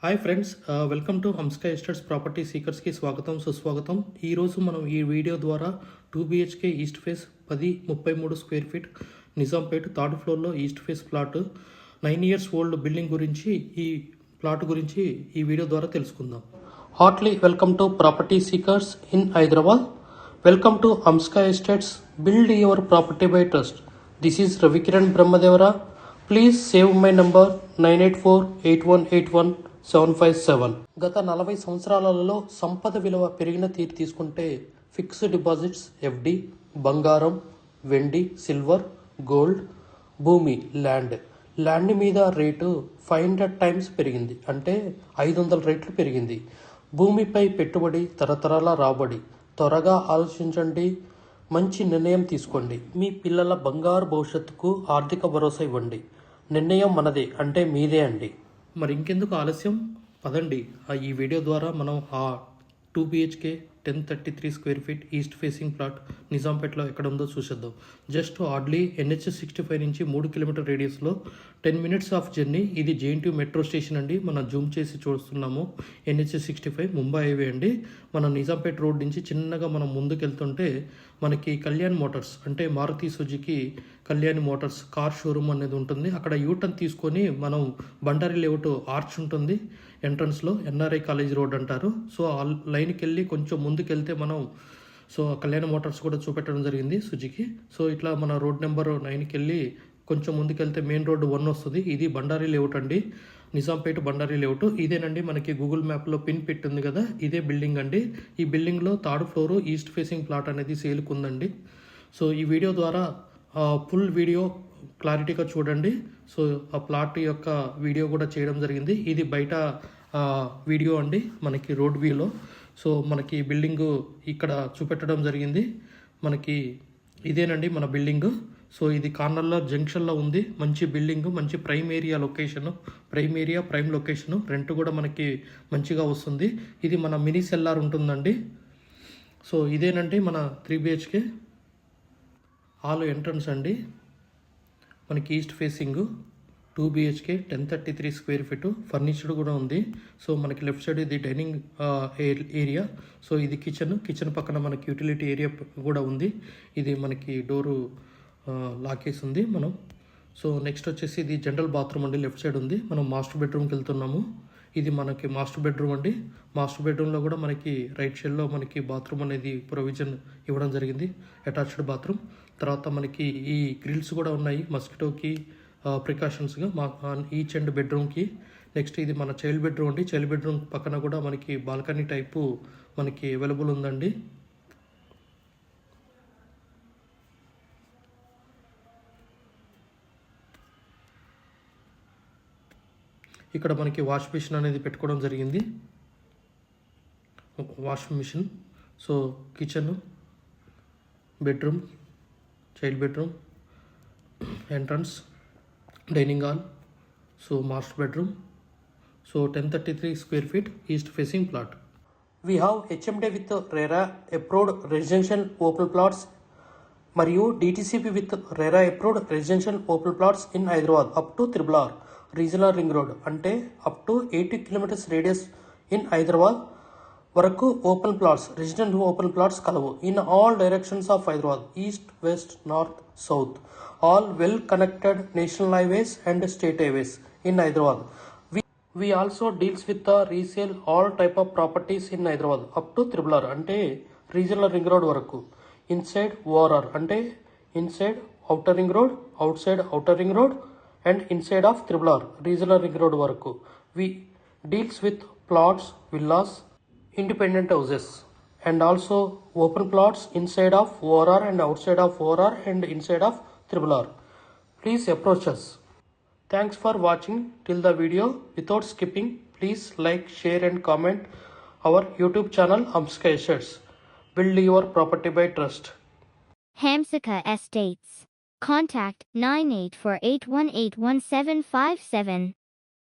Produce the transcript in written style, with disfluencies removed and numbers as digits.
Hi friends, welcome to Hamska estates property సీకర్స్కి స్వాగతం సుస్వాగతం. ఈరోజు మనం ఈ వీడియో ద్వారా 2 BHK east face 1033 square feet Nizampet third ఫ్లోర్లో east face flat 9 years old building గురించి ఈ ప్లాట్ గురించి ఈ వీడియో ద్వారా తెలుసుకుందాం. Heartly welcome to property seekers in Hyderabad. Welcome to Hamska estates, build your property by trust. This is Ravikiran Brahmadevara. Please save my number 9848181757. గత 40 సంవత్సరాలలో సంపద విలువ పెరిగిన తీరు తీసుకుంటే ఫిక్స్డ్ డిపాజిట్స్, FD, బంగారం, వెండి, సిల్వర్, గోల్డ్, భూమి, ల్యాండ్ మీద రేటు 500 times పెరిగింది, అంటే 500 రెట్లు పెరిగింది. భూమిపై పెట్టుబడి తరతరాల రాబడి. త్వరగా ఆలోచించండి, మంచి నిర్ణయం తీసుకోండి. మీ పిల్లల బంగారు భవిష్యత్తుకు ఆర్థిక భరోసా ఇవ్వండి. నిర్ణయం మనదే, అంటే మీదే అండి. మరి ఇంకెందుకు ఆలస్యం, పదండి ఈ వీడియో ద్వారా మనం ఆ 2 BHK 1033 square feet east facing flat నిజాంపేట్లో ఎక్కడ ఉందో చూసేద్దాం. జస్ట్ హార్డ్లీ NH 65 నుంచి 3 kilometer రేడియస్లో 10 minutes ఆఫ్ జర్నీ. ఇది JNTU మెట్రో స్టేషన్ అండి. మనం జూమ్ చేసి చూస్తున్నాము. NH 65 ముంబై హైవే అండి. మన నిజాంపేట్ రోడ్ నుంచి చిన్నగా మనం ముందుకెళ్తుంటే మనకి కళ్యాణ్ మోటార్స్, అంటే Maruti Suzuki Kalyan Motors car showroom అనేది ఉంటుంది. అక్కడ యూటర్న్ తీసుకొని మనం బండారి లేఅవుట్ ఆర్చ్ ఉంటుంది ఎంట్రన్స్లో, NRI కాలేజ్ రోడ్ అంటారు. సో ఆ లైన్కి వెళ్ళి కొంచెం ముందుకెళ్తే మనం కళ్యాణ మోటార్స్ కూడా చూపెట్టడం జరిగింది సుజుకి. సో ఇట్లా మన రోడ్ నెంబర్ 9కి వెళ్ళి కొంచెం ముందుకెళ్తే మెయిన్ రోడ్ 1 వస్తుంది. ఇది బండారి లేఅవుట్ అండి, నిజాంపేట బండారి లేఅవుట్. ఇదేనండి మనకి గూగుల్ మ్యాప్లో పిన్ పెట్టింది కదా, ఇదే బిల్డింగ్ అండి. ఈ బిల్డింగ్లో 3rd floor east facing plot అనేది సేల్కి ఉందండి. సో ఈ వీడియో ద్వారా ఫుల్ వీడియో క్లారిటీగా చూడండి. సో ఆ ప్లాట్ యొక్క వీడియో కూడా చేయడం జరిగింది. ఇది బయట వీడియో అండి, మనకి రోడ్ వ్యూలో. సో మనకి బిల్డింగు ఇక్కడ చూపెట్టడం జరిగింది. మనకి ఇదేనండి మన బిల్డింగు. సో ఇది కార్నర్లో జంక్షన్లో ఉంది. మంచి బిల్డింగు, మంచి prime area prime location. Rent కూడా మనకి మంచిగా వస్తుంది. ఇది మన మినీ సెల్లార్ ఉంటుందండి. సో ఇదేనండి మన 3 BHK హాల్ ఎంట్రన్స్ అండి. మనకి east facing 2 BHK 1033 square feet, ఫర్నిచర్డ్ కూడా ఉంది. సో మనకి లెఫ్ట్ సైడ్ ఇది డైనింగ్ ఏరియా. సో ఇది కిచెన్ పక్కన మనకి యూటిలిటీ ఏరియా కూడా ఉంది. ఇది మనకి డోరు లాకేసి ఉంది మనం. సో నెక్స్ట్ వచ్చేసి ఇది జనరల్ బాత్రూమ్ అండి, లెఫ్ట్ సైడ్ ఉంది. మనం మాస్టర్ బెడ్రూమ్కి వెళ్తున్నాము. ఇది మనకి మాస్టర్ బెడ్రూమ్ అండి. మాస్టర్ బెడ్రూమ్లో కూడా మనకి రైట్ సైడ్లో మనకి బాత్రూమ్ అనేది ప్రొవిజన్ ఇవ్వడం జరిగింది, అటాచ్డ్ బాత్రూమ్. తర్వాత మనకి ఈ గ్రిల్స్ కూడా ఉన్నాయి మస్కిటోకి ప్రికాషన్స్గా ఈచ్ అండ్ బెడ్రూమ్కి. నెక్స్ట్ ఇది మన చైల్డ్ బెడ్రూమ్ అండి. చైల్డ్ బెడ్రూమ్ పక్కన కూడా మనకి బాల్కనీ టైపు మనకి అవైలబుల్ ఉందండి. ఇక్కడ మనకి వాష్ మిషన్ అనేది పెట్టుకోవడం జరిగింది, wash machine. So kitchen, bedroom, child bedroom, entrance, dining hall, so master bedroom. So 1033 square feet east facing plot. We have HMD with RERA approved residential open plots మరియు DTCP with RERA approved residential open plots in Hyderabad up to RRR regional ring road, అంటే up to 80 kilometers radius in Hyderabad వరకు open plots, residential open plots కలవు. In all directions of Hyderabad, east, west, north, south, all well connected national highways and state highways in Hyderabad. We also deals with the resale all type of properties in Hyderabad up to RRR, అంటే regional ring road వరకు. Inside ORR, అంటే inside outer ring road, outside outer ring road and inside of RRR regional ring road వరకు. We deals with plots, villas, independent houses and also open plots inside of ORR and outside of ORR and inside of RRR. Please approach us. Thanks for watching till the video. Without skipping, please like, share and comment our YouTube channel Hamsika Estates. Build your property by trust. Hamsika Estates. Contact 9848181757.